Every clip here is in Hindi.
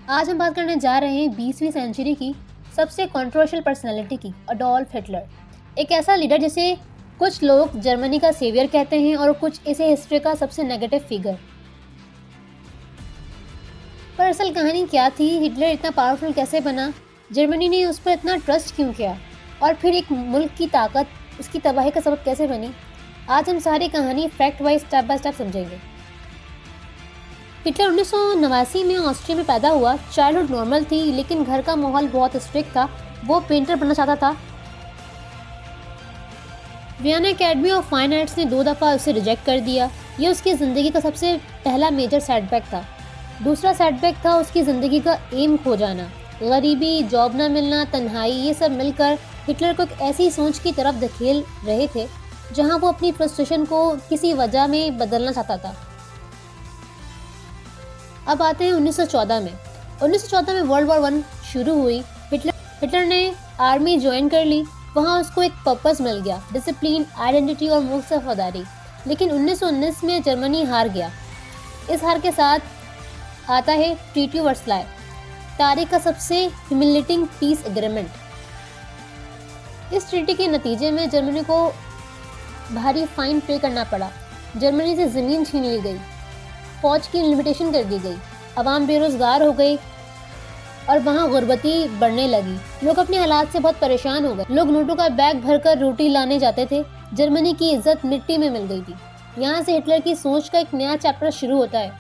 आज हम बात करने जा रहे हैं 20वीं सेंचुरी की सबसे कंट्रोवर्शियल पर्सनालिटी की, अडोल्फ हिटलर। एक ऐसा लीडर जिसे कुछ लोग जर्मनी का सेवियर कहते हैं और कुछ इसे हिस्ट्री का सबसे नेगेटिव फिगर। पर असल कहानी क्या थी? हिटलर इतना पावरफुल कैसे बना? जर्मनी ने उस पर इतना ट्रस्ट क्यों किया? और फिर एक मुल्क की ताकत उसकी तबाही का सबब कैसे बनी? आज हम सारी कहानी fact wise step by step समझेंगे। हिटलर 1989 में ऑस्ट्रिया में पैदा हुआ। चाइल्डहुड नॉर्मल थी, लेकिन घर का माहौल बहुत स्ट्रिक्ट था। वो पेंटर बनना चाहता था। Vienna academy of fine arts ने 2 दफ़ा उसे रिजेक्ट कर दिया। ये उसकी ज़िंदगी का सबसे पहला मेजर सेटबैक था। दूसरा सेटबैक था उसकी ज़िंदगी का एम खो जाना। गरीबी, जॉब ना मिलना, तन्हाई, ये सब मिलकर हिटलर को एक ऐसी सोच की तरफ धकेल रहे थे जहां वो अपनी फ्रस्ट्रेशन को किसी वजह में बदलना चाहता था। अब आते हैं 1914 में। 1914 में वर्ल्ड वॉर 1 शुरू हुई। हिटलर ने आर्मी ज्वाइन कर ली। वहाँ उसको एक पर्पस मिल गया, डिसिप्लिन, आइडेंटिटी और मुल्क से वफादारी। लेकिन 1919 में जर्मनी हार गया। इस हार के साथ आता है ट्रीटी वर्साय, तारीख का सबसे ह्यूमिलेटिंग पीस एग्रीमेंट। इस ट्रीटी के नतीजे में जर्मनी को भारी फाइन पे करना पड़ा। जर्मनी से ज़मीन छीन ली गई, फौज की लिमिटेशन कर दी गई, अवाम बेरोजगार हो गई और वहाँ गुर्बती बढ़ने लगी। लोग अपने हालात से बहुत परेशान हो गए। लोग नोटों का बैग भरकर रोटी लाने जाते थे। जर्मनी की इज्जत मिट्टी में मिल गई थी। यहाँ से हिटलर की सोच का एक नया चैप्टर शुरू होता है।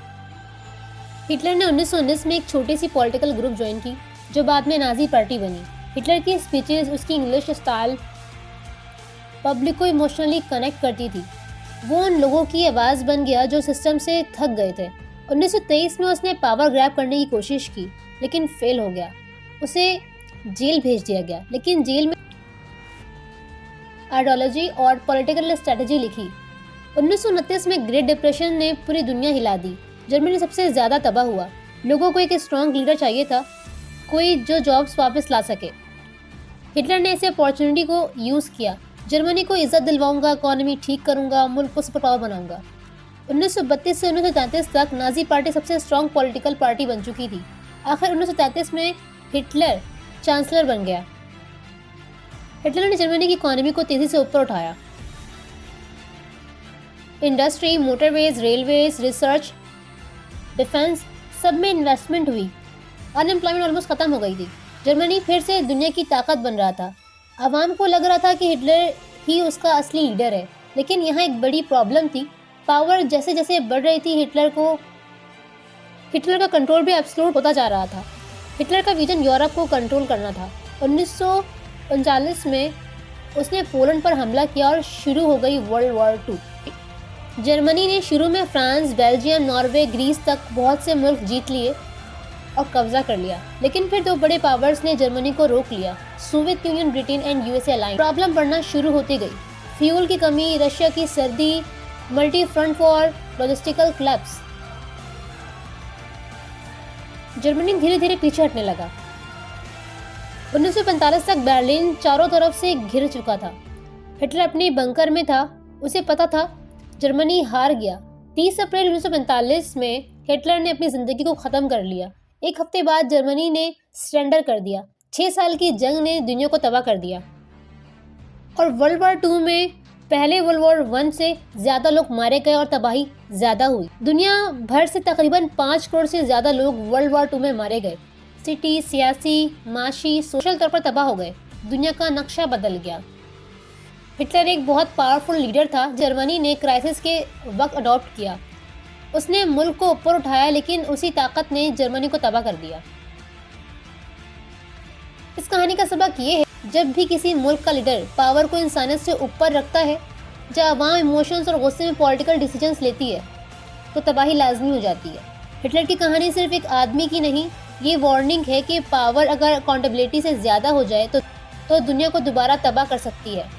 हिटलर ने 1919 में एक छोटी सी पॉलिटिकल ग्रुप ज्वाइन की जो बाद में नाजी पार्टी बनी। हिटलर की स्पीचेस, उसकी इंग्लिश स्टाइल पब्लिक को इमोशनली कनेक्ट करती थी। वो उन लोगों की आवाज़ बन गया जो सिस्टम से थक गए थे। 1923 में उसने पावर ग्रैब करने की कोशिश की, लेकिन फेल हो गया। उसे जेल भेज दिया गया, लेकिन जेल में आइडियोलॉजी और पॉलिटिकल स्ट्रेटजी लिखी। 1929 में ग्रेट डिप्रेशन ने पूरी दुनिया हिला दी। जर्मनी सबसे ज़्यादा तबाह हुआ। लोगों को एक स्ट्रॉन्ग लीडर चाहिए था, कोई जो जॉब्स वापस ला सके। हिटलर ने इस अपॉर्चुनिटी को यूज़ किया। जर्मनी को इज्जत दिलवाऊंगा, इकोनॉमी ठीक करूंगा, मुल्क को सुपर पावर बनाऊंगा। 1932 से 1933 तक नाजी पार्टी सबसे स्ट्रॉन्ग पॉलिटिकल पार्टी बन चुकी थी। आखिर 1933 में हिटलर चांसलर बन गया। हिटलर ने जर्मनी की इकोनॉमी को तेजी से ऊपर उठाया। Industry, motorways, railways, research, defence, सब में इन्वेस्टमेंट हुई। अनएम्प्लॉयमेंट ऑलमोस्ट खत्म हो गई थी। जर्मनी फिर से दुनिया की ताकत बन रहा था। आवाम को लग रहा था कि हिटलर ही उसका असली लीडर है। लेकिन यहाँ एक बड़ी प्रॉब्लम थी। पावर जैसे जैसे बढ़ रही थी, हिटलर का कंट्रोल भी एब्सोल्यूट होता जा रहा था। हिटलर का विजन यूरोप को कंट्रोल करना था। 1939 में उसने पोलैंड पर हमला किया और शुरू हो गई वर्ल्ड वॉर 2। जर्मनी ने शुरू में फ्रांस, बेल्जियम, नॉर्वे, ग्रीस तक बहुत से मुल्क जीत लिए और कब्जा कर लिया। लेकिन फिर 2 बड़े पावर्स ने जर्मनी को रोक लिया, Soviet union, Britain and USA alliance. Problem बढ़ना शुरू होती गई। फ्यूल की कमी, रशिया की सर्दी, multi front war, logistical collapse. Germany धीरे धीरे पीछे हटने लगा। 1945 तक बर्लिन चारों तरफ से घिर चुका था। हिटलर अपने बंकर में था। उसे पता था जर्मनी हार गया। 30 अप्रैल 1945 में हिटलर ने अपनी जिंदगी को ख़त्म कर लिया। 1 हफ्ते बाद जर्मनी ने सरेंडर कर दिया। 6 साल की जंग ने दुनिया को तबाह कर दिया और वर्ल्ड वॉर 2 में पहले वर्ल्ड वॉर 1 से ज़्यादा लोग मारे गए और तबाही ज़्यादा हुई। दुनिया भर से तकरीबन 5 करोड़ से ज़्यादा लोग वर्ल्ड वॉर 2 में मारे गए। सिटी, सियासी, माशी, सोशल तौर पर तबाह हो गए। दुनिया का नक्शा बदल गया। हिटलर एक बहुत पावरफुल लीडर था। जर्मनी ने क्राइसिस के वक्त अडॉप्ट किया। उसने मुल्क को ऊपर उठाया, लेकिन उसी ताकत ने जर्मनी को तबाह कर दिया। इस कहानी का सबक ये है, जब भी किसी मुल्क का लीडर पावर को इंसानियत से ऊपर रखता है, जब अवाम इमोशंस और गुस्से में पॉलिटिकल डिसीजंस लेती है, तो तबाही लाजमी हो जाती है। हिटलर की कहानी सिर्फ एक आदमी की नहीं, ये वार्निंग है कि पावर अगर अकाउंटेबिलिटी से ज़्यादा हो जाए तो दुनिया को दोबारा तबाह कर सकती है।